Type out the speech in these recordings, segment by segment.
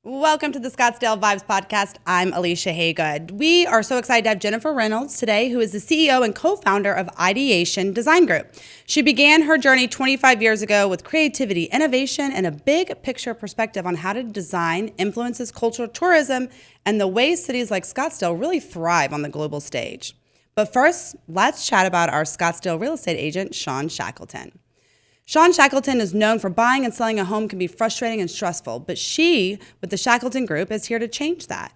Welcome to the Scottsdale Vibes Podcast. I'm Alicia Haygood. We are so excited to have Jennifer Reynolds today, who is the CEO and co-founder of Ideation Design Group. She began her journey 25 years ago with creativity, innovation, and a big picture perspective on how to design influences cultural tourism and the way cities like Scottsdale really thrive on the global stage. But first, let's chat about our Scottsdale real estate agent, Sean Shackleton. Sean Shackleton is known for buying and selling a home can be frustrating and stressful, but she, with the Shackleton Group, is here to change that.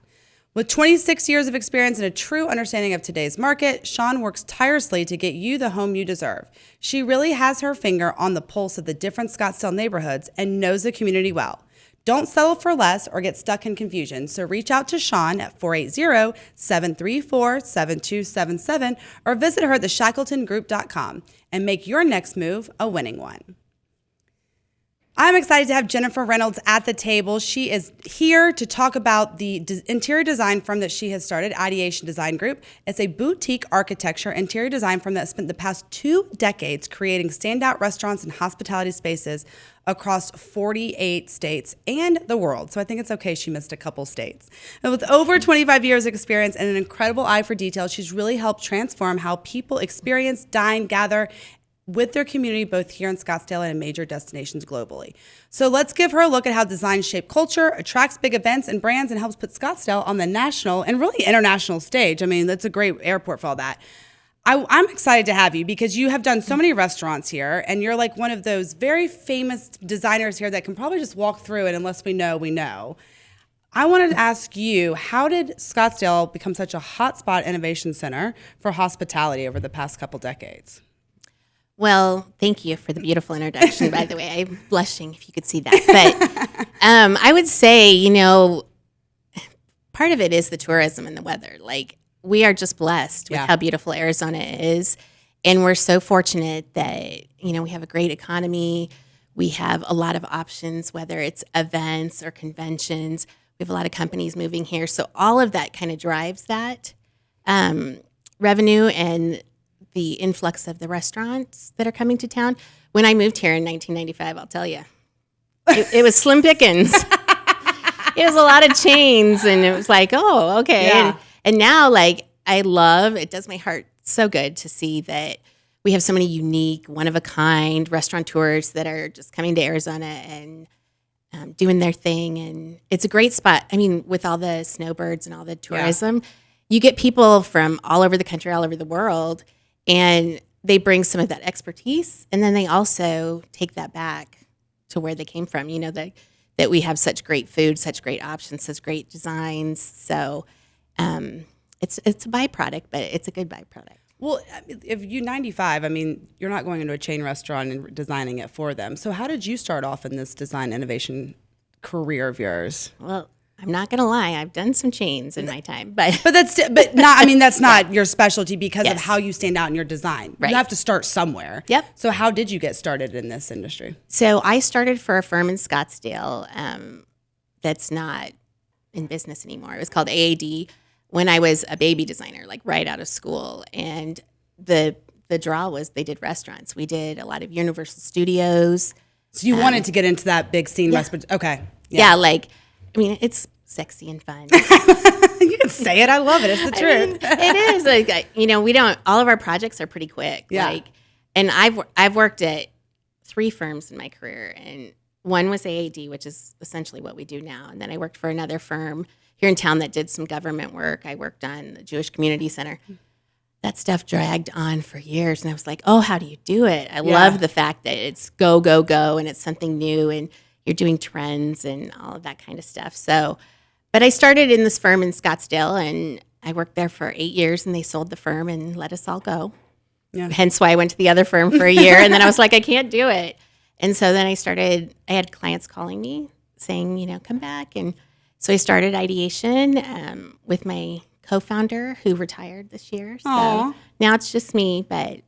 With 26 years of experience and a true understanding of today's market, Sean works tirelessly to get you the home you deserve. She really has her finger on the pulse of the different Scottsdale neighborhoods and knows the community well. Don't settle for less or get stuck in confusion, so reach out to Sean at 480-734-7277 or visit her at theshackletongroup.com and make your next move a winning one. I'm excited to have Jennifer Reynolds at the table. She is here to talk about the interior design firm that she has started, Ideation Design Group. It's a boutique architecture interior design firm that spent the past 2 decades creating standout restaurants and hospitality spaces across 48 states and the world. So I think it's okay she missed a couple states. And with over 25 years of experience and an incredible eye for detail, she's really helped transform how people experience, dine, gather, with their community, both here in Scottsdale and in major destinations globally. So let's give her a look at how design shapes culture, attracts big events and brands, and helps put Scottsdale on the national and really international stage. I mean, that's a great airport for all that. I'm excited to have you because you have done so many restaurants here, and you're like one of those very famous designers here that can probably just walk through it unless we know, we know. I wanted to ask you, how did Scottsdale become such a hotspot innovation center for hospitality over the past couple decades? Well, thank you for the beautiful introduction, by the way. I'm blushing if you could see that. But I would say, part of it is the tourism and the weather. Like, we are just blessed with how beautiful Arizona is. And we're so fortunate that, we have a great economy. We have a lot of options, whether it's events or conventions. We have a lot of companies moving here. So all of that kind of drives that revenue and the influx of the restaurants that are coming to town. When I moved here in 1995, I'll tell you, it was slim pickings. It was a lot of chains, and it was like, oh, okay. Yeah. And now, it does my heart so good to see that we have so many unique, one-of-a-kind restaurateurs that are just coming to Arizona and doing their thing. And it's a great spot. I mean, with all the snowbirds and all the tourism, you get people from all over the country, all over the world, and they bring some of that expertise, and then they also take that back to where they came from. That we have such great food, such great options, such great designs. So it's a byproduct, but it's a good byproduct. Well, if you're 95, you're not going into a chain restaurant and designing it for them. So how did you start off in this design innovation career of yours? Well, I'm not gonna lie, I've done some chains in my time, but that's not your specialty because of how you stand out in your design. Right. You have to start somewhere. Yep. So how did you get started in this industry? So I started for a firm in Scottsdale that's not in business anymore. It was called AAD when I was a baby designer, like right out of school. And the draw was they did restaurants. We did a lot of Universal Studios. So you wanted to get into that big scene. Okay. Yeah, it's sexy and fun. You can say it. I love it. It's the truth. It is. We don't. All of our projects are pretty quick. Yeah. And I've worked at 3 firms in my career, and one was AAD, which is essentially what we do now. And then I worked for another firm here in town that did some government work. I worked on the Jewish Community Center. That stuff dragged on for years, and I was like, oh, how do you do it? I love the fact that it's go, go, go, and it's something new, and you're doing trends and all of that kind of stuff. So, but I started in this firm in Scottsdale, and I worked there for 8 years, and they sold the firm and let us all go. Yeah. Hence why I went to the other firm for a year, and then I was like, I can't do it. And so then I had clients calling me saying, come back. And so I started Ideation with my co-founder who retired this year. So Aww. Now it's just me, but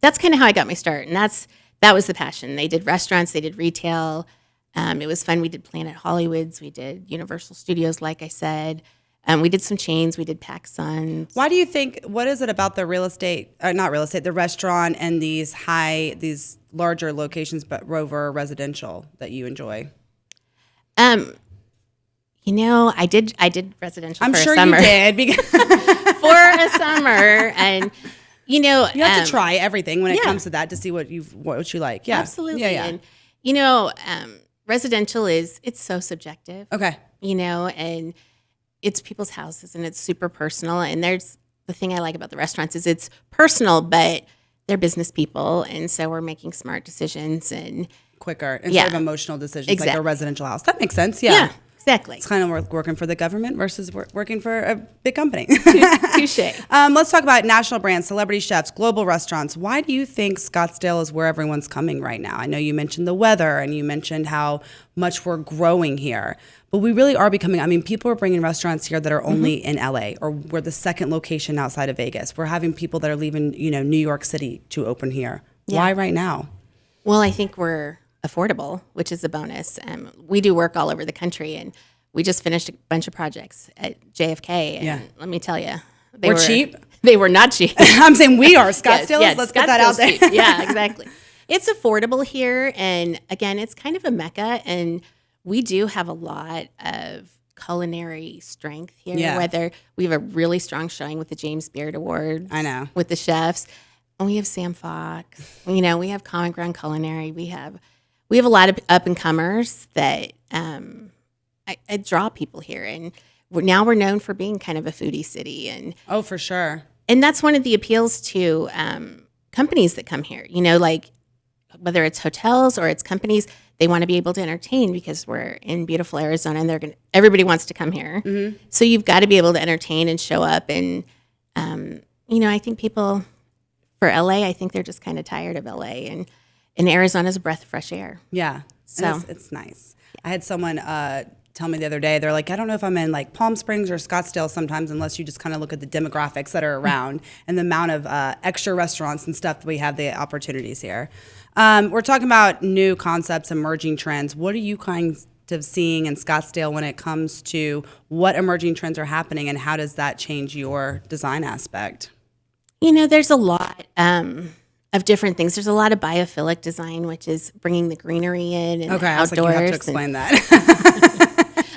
that's kind of how I got my start. And that was the passion. They did restaurants, they did retail. It was fun. We did Planet Hollywoods, we did Universal Studios, like I said. We did some chains, we did PacSun. Why do you think, what is it about the the restaurant and these larger locations, but Rover residential that you enjoy? I did residential I'm for sure a summer. you did. Because For a summer. And, you have to try everything when it yeah. comes to that to see what you like. Yeah. Absolutely. Yeah. And, residential it's so subjective. Okay. And it's people's houses and it's super personal. And there's the thing I like about the restaurants is it's personal, but they're business people. And so we're making smart decisions and quicker instead of emotional decisions like a residential house. That makes sense. Yeah. Exactly. It's kind of working for the government versus working for a big company. Touche. Let's talk about national brands, celebrity chefs, global restaurants. Why do you think Scottsdale is where everyone's coming right now? I know you mentioned the weather and you mentioned how much we're growing here, but we really are becoming, people are bringing restaurants here that are only in LA, or we're the second location outside of Vegas. We're having people that are leaving, New York City to open here. Yeah. Why right now? Well, I think we're affordable, which is a bonus. We do work all over the country, and we just finished a bunch of projects at JFK. And let me tell you, they were cheap. They were not cheap. I'm saying we are Scottsdale. Yes, let's get that out there. Cheap. Yeah, exactly. It's affordable here, and again, it's kind of a mecca, and we do have a lot of culinary strength here. Yeah. Whether we have a really strong showing with the James Beard Awards, I know, with the chefs, and we have Sam Fox. We have Common Ground Culinary. We have a lot of up and comers that I draw people here, and we're known for being kind of a foodie city, and for sure. And that's one of the appeals to companies that come here. Like whether it's hotels or it's companies, they want to be able to entertain because we're in beautiful Arizona, and everybody wants to come here. Mm-hmm. So you've got to be able to entertain and show up, and I think people for LA, I think they're just kind of tired of LA, and Arizona's a breath of fresh air. Yeah, so it's nice. I had someone tell me the other day, they're like, I don't know if I'm in like Palm Springs or Scottsdale sometimes, unless you just kind of look at the demographics that are around and the amount of extra restaurants and stuff that we have, the opportunities here. We're talking about new concepts, emerging trends. What are you kind of seeing in Scottsdale when it comes to what emerging trends are happening, and how does that change your design aspect? There's a lot of different things. There's a lot of biophilic design, which is bringing the greenery in and okay, the I was like, you have to explain that.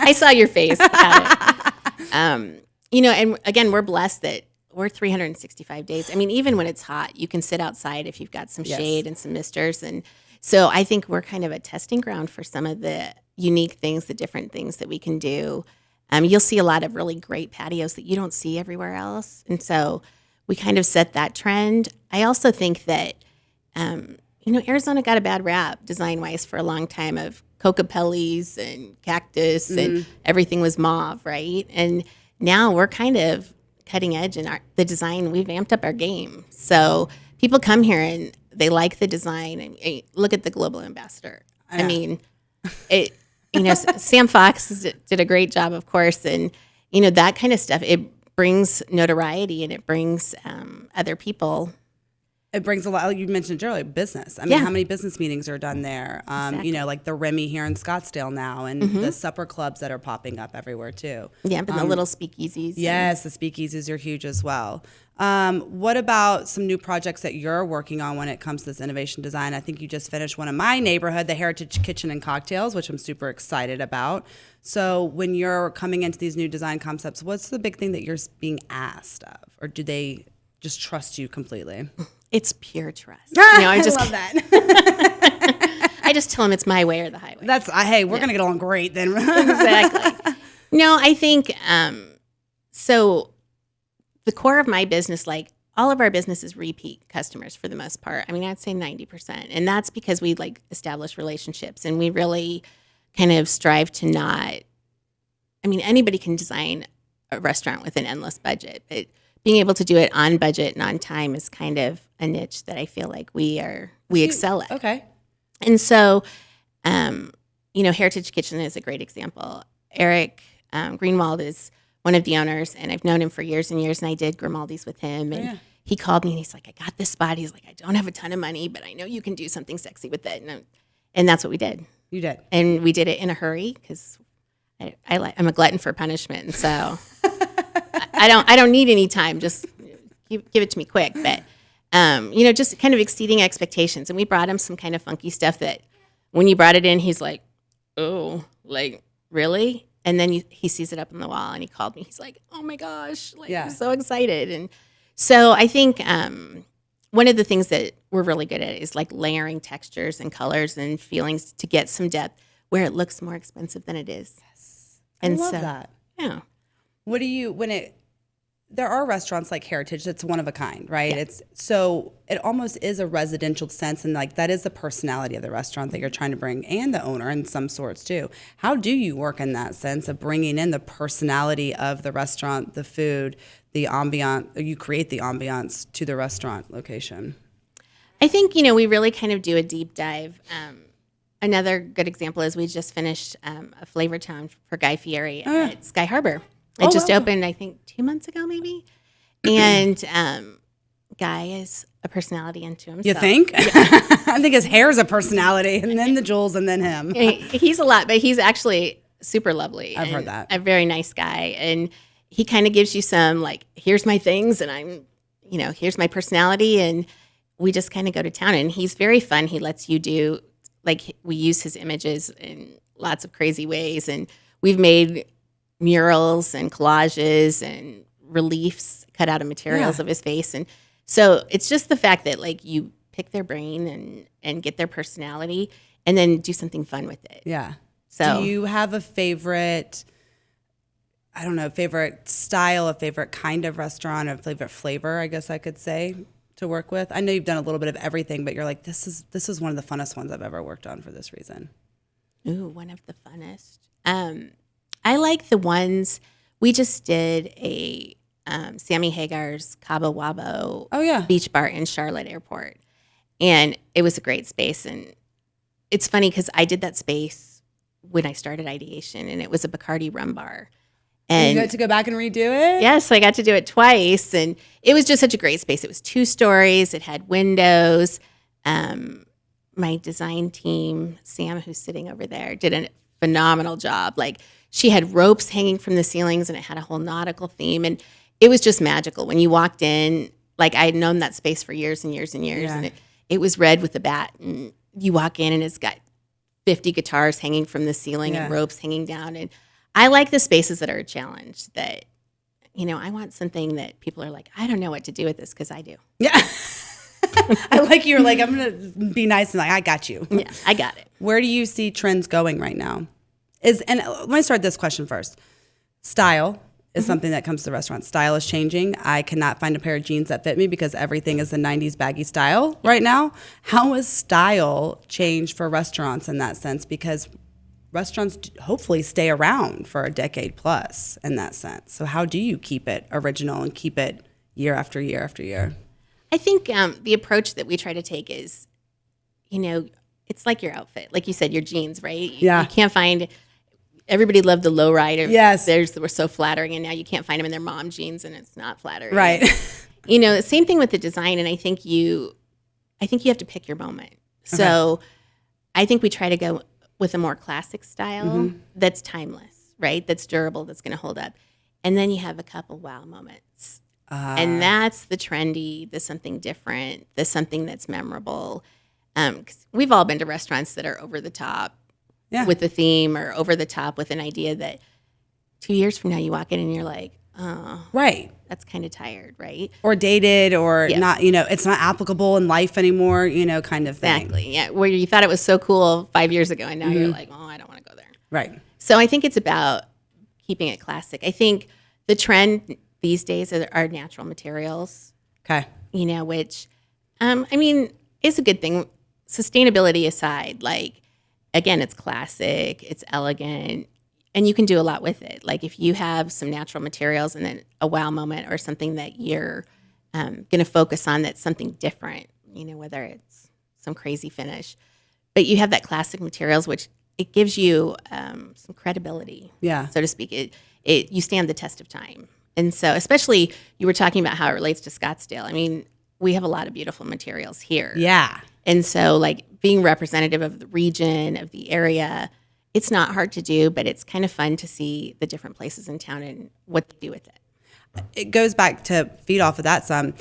I saw your face at it. And again, we're blessed that we're 365 days. Even when it's hot, you can sit outside if you've got some shade and some misters. And so I think we're kind of a testing ground for some of the unique things, the different things that we can do. You'll see a lot of really great patios that you don't see everywhere else. And so we kind of set that trend. I also think that, Arizona got a bad rap design-wise for a long time of cocopellis and cactus and everything was mauve, right? And now we're kind of cutting edge in the design. We've amped up our game. So people come here and they like the design. And look at the global ambassador. Sam Fox did a great job, of course. And, that kind of stuff, it brings notoriety and it brings other people. It brings a lot. You mentioned earlier, business. How many business meetings are done there? Exactly. Like the Remy here in Scottsdale now, and the supper clubs that are popping up everywhere too. Yeah, but the little speakeasies. Yes, the speakeasies are huge as well. What about some new projects that you're working on when it comes to this innovation design? I think you just finished one in my neighborhood, the Heritage Kitchen and Cocktails, which I'm super excited about. So when you're coming into these new design concepts, what's the big thing that you're being asked of? Or do they just trust you completely? It's pure trust. I love that. I just tell them it's my way or the highway. Hey, we're going to get along great then. Exactly. No, I think, so the core of my business, like all of our business is repeat customers for the most part. I'd say 90%. And that's because we establish relationships and we really kind of strive to not, anybody can design a restaurant with an endless budget, but being able to do it on budget and on time is kind of a niche that I feel like we excel at. Okay. And so, Heritage Kitchen is a great example. Eric Greenwald is one of the owners, and I've known him for years and years, and I did Grimaldi's with him. And he called me, and he's like, I got this spot. He's like, I don't have a ton of money, but I know you can do something sexy with it. And that's what we did. You did. And we did it in a hurry because I'm a glutton for punishment. And so I don't need any time. Just give it to me quick. But, just kind of exceeding expectations. And we brought him some kind of funky stuff that when you brought it in, he's like, oh, like, really? And then he sees it up on the wall, and he called me. He's like, "Oh my gosh!" Like, Yeah. I'm so excited. And so I think one of the things that we're really good at is like layering textures and colors and feelings to get some depth where it looks more expensive than it is. Yes. And I love so, that. Yeah. What do you there are restaurants like Heritage that's one of a kind, right? Yeah. It almost is a residential sense, and like that is the personality of the restaurant that you're trying to bring, and the owner in some sorts too. How do you work in that sense of bringing in the personality of the restaurant, the food, the ambiance? You create the ambiance to the restaurant location. I think, we really kind of do a deep dive. Another good example is we just finished a Flavor Town for Guy Fieri at Sky Harbor. It just opened, I think, 2 months ago, maybe. And Guy is a personality unto himself. You think? Yeah. I think his hair is a personality, and then the jewels, and then him. He's a lot, but he's actually super lovely. I've heard that. A very nice guy. And he kind of gives you some, like, here's my things, and here's my personality. And we just kind of go to town. And he's very fun. He lets you do, like, we use his images in lots of crazy ways. And we've made murals and collages and reliefs cut out of materials of his face. And so it's just the fact that, like, you pick their brain and get their personality and then do something fun with it. Yeah. So do you have a favorite, favorite style, a favorite kind of restaurant, a favorite flavor, I guess I could say, to work with? I know you've done a little bit of everything, but you're like, this is one of the funnest ones I've ever worked on for this reason. Ooh, one of the funnest. I like the ones, we just did a Sammy Hagar's Cabo Wabo beach bar in Charlotte Airport. And it was a great space. And it's funny because I did that space when I started Ideation, and it was a Bacardi rum bar. And you got to go back and redo it? Yes, I got to do it twice. And it was just such a great space. It was 2 stories. It had windows. My design team, Sam, who's sitting over there, did a phenomenal job. Like, she had ropes hanging from the ceilings, and it had a whole nautical theme. And it was just magical. When you walked in, like, I had known that space for years and years and years. And it was red with a bat. And you walk in, and it's got 50 guitars hanging from the ceiling and ropes hanging down. And I like the spaces that are a challenge, that, I want something that people are like, I don't know what to do with this, because I do. Yeah. I like you're like, I'm going to be nice and like, I got you. Yeah, I got it. Where do you see trends going right now? And let me start this question first. Style is something that comes to the restaurant. Style is changing. I cannot find a pair of jeans that fit me because everything is the 90s baggy style right now. How has style changed for restaurants in that sense? Because restaurants hopefully stay around for a decade plus in that sense. So how do you keep it original and keep it year after year after year? I think the approach that we try to take is, it's like your outfit. Like you said, your jeans, right? Yeah. You can't find... Everybody loved the low rider. Yes. Theirs were so flattering, and now you can't find them in their mom jeans, and it's not flattering. Right. Same thing with the design, and I think you have to pick your moment. So I think we try to go with a more classic style that's timeless, right? That's durable, that's going to hold up. And then you have a couple wow moments. And that's the trendy, the something different, the something that's memorable. 'Cause we've all been to restaurants that are over the top. Yeah. With a theme, or over the top with an idea that 2 years from now you walk in and you're like, oh, right, that's kind of tired, right? Or dated, or not, it's not applicable in life anymore, kind of thing. Exactly, yeah. Where you thought it was so cool 5 years ago, and now you're like, oh, I don't want to go there. Right. So I think it's about keeping it classic. I think the trend these days are natural materials. Okay. Which, is a good thing. Sustainability aside, like, again, it's classic, it's elegant, and you can do a lot with it. Like, if you have some natural materials and then a wow moment, or something that you're going to focus on that's something different, whether it's some crazy finish, but you have that classic materials, which it gives you some credibility, so to speak. You stand the test of time. And so, especially, you were talking about how it relates to Scottsdale. We have a lot of beautiful materials here. Yeah. And so, like, being representative of the region, of the area, it's not hard to do, but it's kind of fun to see the different places in town and what they do with it. It goes back to feed off of that some.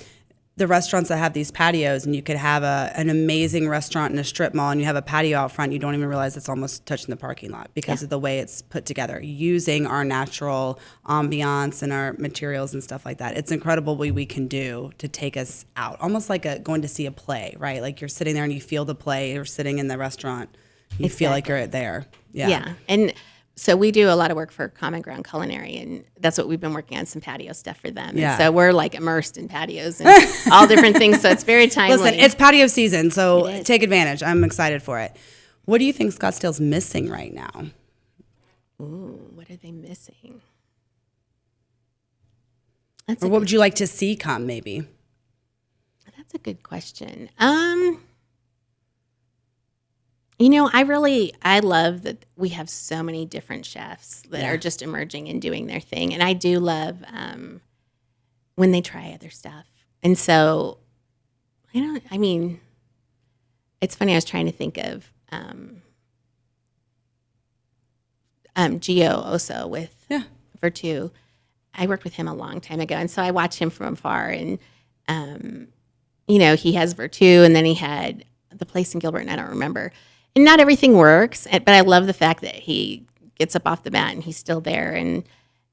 the restaurants that have these patios, and you could have an amazing restaurant in a strip mall, and you have a patio out front, you don't even realize it's almost touching the parking lot because of the way it's put together, using our natural ambiance and our materials and stuff like that. It's incredible what we can do to take us out, almost like going to see a play, right? Like you're sitting there and you feel the play, you're sitting in the restaurant, you feel like you're there. Yeah. And so we do a lot of work for Common Ground Culinary, and that's what we've been working on, some patio stuff for them. Yeah. And so we're like immersed in patios and all different things. So it's very timely. Listen, it's patio season, so take advantage. I'm excited for it. What do you think Scottsdale's missing right now? Ooh, what are they missing? Or what would you like to see come, maybe? That's a good question. You know, I love that we have so many different chefs that are just emerging and doing their thing. And I do love when they try other stuff. And so, it's funny, I was trying to think of Gio Oso with Virtu. I worked with him a long time ago. And so I watched him from afar. And, he has Virtu, and then he had the place in Gilbert, and I don't remember. And not everything works, but I love the fact that he gets up off the mat and he's still there and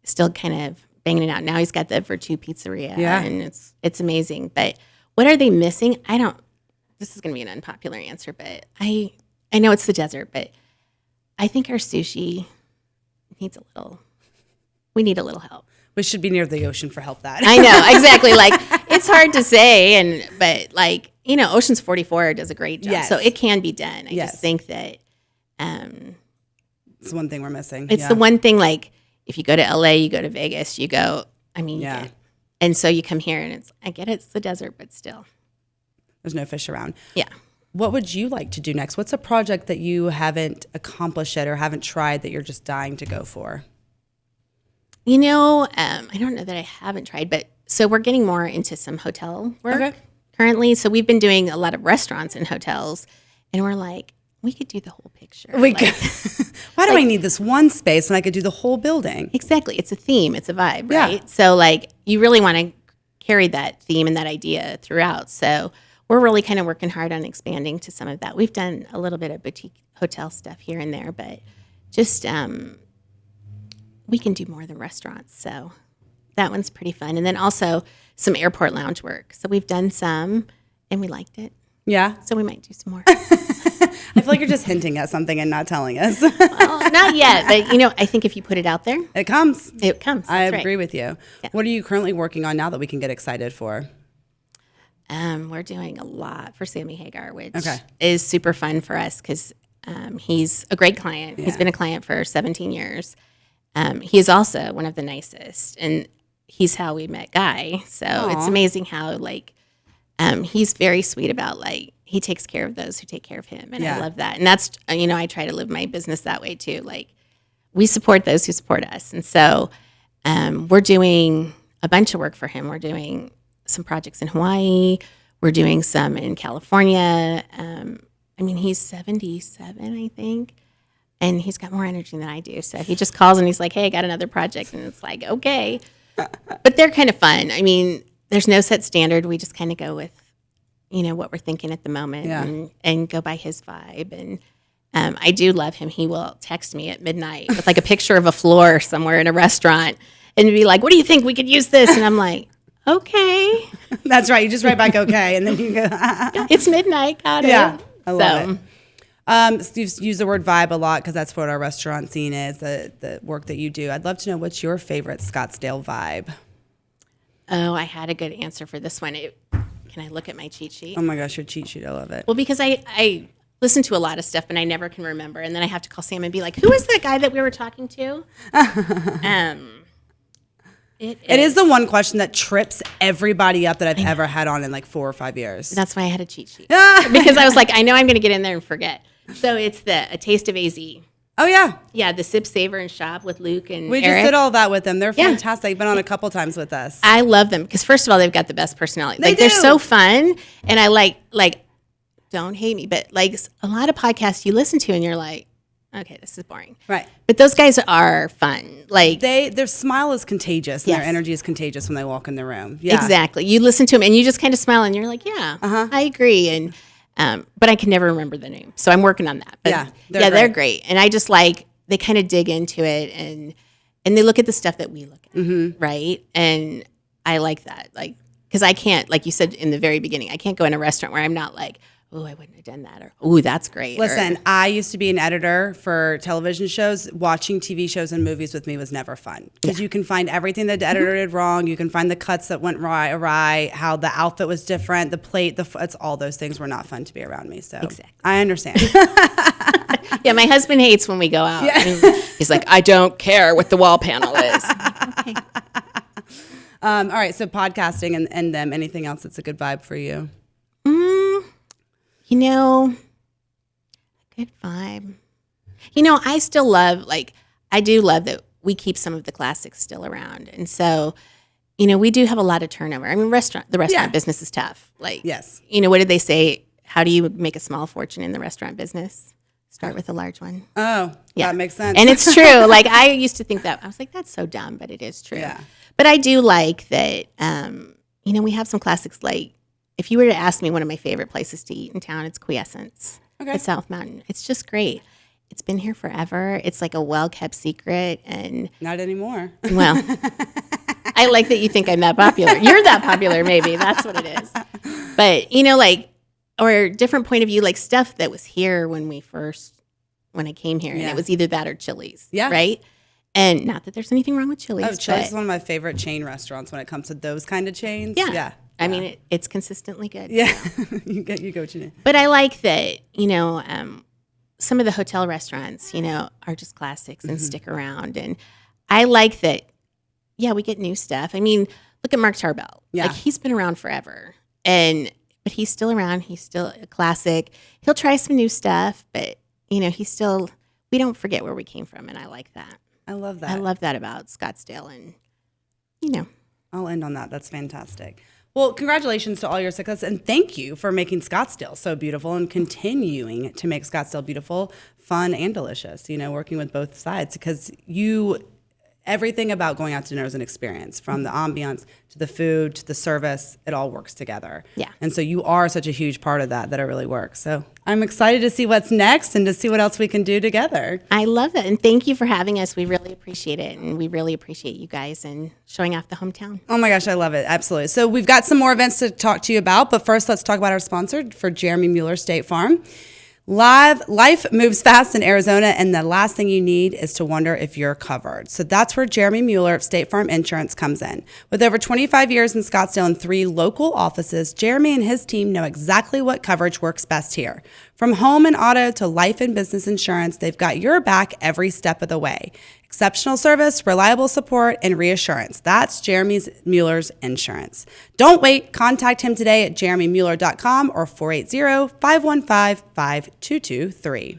still kind of banging it out. Now he's got the Virtu Pizzeria, and it's amazing. But what are they missing? This is going to be an unpopular answer, but I know it's the desert, but I think our sushi we need a little help. We should be near the ocean for help that. I know, exactly. Like, it's hard to say, but Oceans 44 does a great job. Yes. So it can be done. I just think that it's one thing we're missing. It's the one thing, like, if you go to LA, you go to Vegas, you go, and so you come here and I get it's the desert, but still. There's no fish around. Yeah. What would you like to do next? What's a project that you haven't accomplished yet or haven't tried that you're just dying to go for? I don't know that I haven't tried, but so we're getting more into some hotel work currently. So we've been doing a lot of restaurants and hotels, and we're like, we could do the whole picture. Why do I need this one space when I could do the whole building? Exactly. It's a theme. It's a vibe, right? Yeah. So you really want to carry that theme and that idea throughout. So we're really kind of working hard on expanding to some of that. We've done a little bit of boutique hotel stuff here and there, but just we can do more than restaurants. So that one's pretty fun. And then also some airport lounge work. So we've done some, and we liked it. Yeah. So we might do some more. I feel like you're just hinting at something and not telling us. Well, not yet. But, I think if you put it out there. It comes. It comes. I agree with you. Yeah. What are you currently working on now that we can get excited for? We're doing a lot for Sammy Hagar, which is super fun for us because he's a great client. Yeah. He's been a client for 17 years. He is also one of the nicest, and he's how we met Guy. So It's amazing how he's very sweet about he takes care of those who take care of him, and I love that. And that's I try to live my business that way too. We support those who support us, and so we're doing a bunch of work for him. We're doing some projects in Hawaii. We're doing some in California. He's 77, I think. And he's got more energy than I do. So he just calls and he's like, hey, I got another project. And it's like, okay. But they're kind of fun. There's no set standard. We just kind of go with, what we're thinking at the moment and go by his vibe. And I do love him. He will text me at midnight with a picture of a floor somewhere in a restaurant and be like, what do you think? We could use this. And I'm like, okay. That's right. You just write back okay. And then you go, it's midnight. Got it. Yeah. I love it. You use the word vibe a lot because that's what our restaurant scene is, the work that you do. I'd love to know, what's your favorite Scottsdale vibe? Oh, I had a good answer for this one. Can I look at my cheat sheet? Oh my gosh, your cheat sheet. I love it. Well, because I listen to a lot of stuff and I never can remember. And then I have to call Sam and be like, who is that guy that we were talking to? It is the one question that trips everybody up that I've ever had on in 4 or 5 years. That's why I had a cheat sheet. Because I was like, I know I'm going to get in there and forget. So it's A Taste of AZ. Oh, yeah. Yeah, the Sip, Savor, and Shop with Luke and We Eric. just did all that with them. They're fantastic. They've been on a couple times with us. I love them because, first of all, they've got the best personality. They're so fun. And I don't hate me, but a lot of podcasts you listen to and you're like, okay, this is boring. Right. But those guys are fun. Like Their smile is contagious and Yes. their energy is contagious when they walk in the room. Yeah. Exactly. You listen to them and you just kind of smile and you're like, yeah, I agree. And but I can never remember the name, so I'm working on that. But Yeah, they're great. And I just like they kind of dig into it and they look at the stuff that we look at, right? And I like that, like because I can't, like you said in the very beginning, I can't go in a restaurant where I'm not like, oh, I wouldn't have done that, or oh, that's great. Listen, I used to be an editor for television shows. Watching TV shows and movies with me was never fun because you can find everything that the editor did wrong. You can find the cuts that went awry, how the outfit was different, the plate, it's all those things were not fun to be around me. So I understand. Yeah, my husband hates when we go out. Yeah. He's like, I don't care what the wall panel is. Okay. All right, so podcasting and them. Anything else that's a good vibe for you? You know, good vibe. You know, I still love, I do love that we keep some of the classics still around. And so, you know, we do have a lot of turnover. I mean, the restaurant business is tough. Yes. You know, what did they say? How do you make a small fortune in the restaurant business? Start with a large one. Oh, yeah. That makes sense. And it's true. Like, I used to think that. I was like, that's so dumb, but it is true. Yeah. But I do like that, you know, we have some classics. Like, if you were to ask me one of my favorite places to eat in town, it's Quiescence at South Mountain. It's just great. It's been here forever. It's like a well-kept secret. And not anymore. Well, I like that you think I'm that popular. You're that popular, maybe. That's what it is. But, you know, like, or different point of view, like stuff that was here when I came here. And it was either that or Chili's. Yeah. Right? And not that there's anything wrong with Chili's. Oh, Chili's is one of my favorite chain restaurants when it comes to those kind of chains. Yeah. I mean, it's consistently good. Yeah. you go what you need. But I like that, you know, some of the hotel restaurants, you know, are just classics and stick around. And I like that, we get new stuff. I mean, look at Mark Tarbell. Yeah. Like, he's been around forever. But he's still around. He's still a classic. He'll try some new stuff, but, you know, we don't forget where we came from. And I like that. I love that. I love that about Scottsdale. And, you know. I'll end on that. That's fantastic. Well, congratulations to all your success, and thank you for making Scottsdale so beautiful and continuing to make Scottsdale beautiful, fun, and delicious, you know, working with both sides, because everything about going out to dinner is an experience, from the ambiance to the food to the service. It all works together. Yeah. And so you are such a huge part of that it really works. So I'm excited to see what's next and to see what else we can do together. I love it. And thank you for having us. We really appreciate it. And we really appreciate you guys and showing off the hometown. Oh my gosh, I love it. Absolutely. So we've got some more events to talk to you about, but first let's talk about our sponsor for Jeremy Mueller State Farm. Life moves fast in Arizona, and the last thing you need is to wonder if you're covered. So that's where Jeremy Mueller of State Farm Insurance comes in. With over 25 years in Scottsdale and 3 local offices, Jeremy and his team know exactly what coverage works best here. From home and auto to life and business insurance, they've got your back every step of the way. Exceptional service, reliable support, and reassurance. That's Jeremy Mueller's Insurance. Don't wait. Contact him today at jeremymueller.com or 480-515-5223.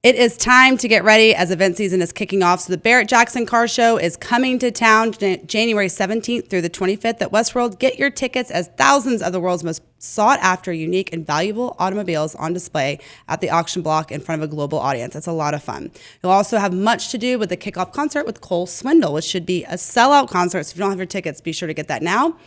It is time to get ready as event season is kicking off. So the Barrett Jackson Car Show is coming to town January 17th through the 25th at Westworld. Get your tickets as thousands of the world's most sought after, unique, and valuable automobiles on display at the auction block in front of a global audience. It's a lot of fun. You'll also have much to do with the kickoff concert with Cole Swindle, which should be a sellout concert. So if you don't have your tickets, be sure to get that now.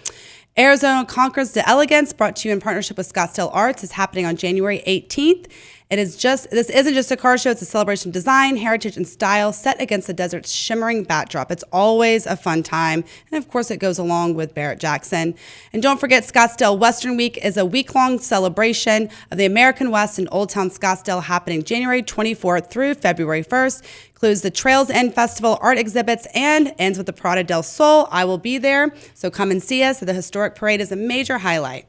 Arizona Concours de Elegance, brought to you in partnership with Scottsdale Arts, is happening on January 18th. This isn't just a car show, it's a celebration of design, heritage, and style set against the desert's shimmering backdrop. It's always a fun time. And of course, it goes along with Barrett Jackson. And don't forget, Scottsdale Western Week is a week-long celebration of the American West in Old Town Scottsdale, happening January 24th through February 1st. Includes the Trails End Festival, art exhibits, and ends with the Parada del Sol. I will be there, so come and see us. The historic parade is a major highlight.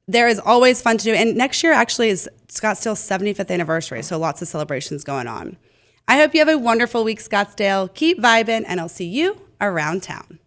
There is always fun to do. And next year actually is Scottsdale's 75th anniversary, so lots of celebrations going on. I hope you have a wonderful week, Scottsdale. Keep vibing, and I'll see you around town.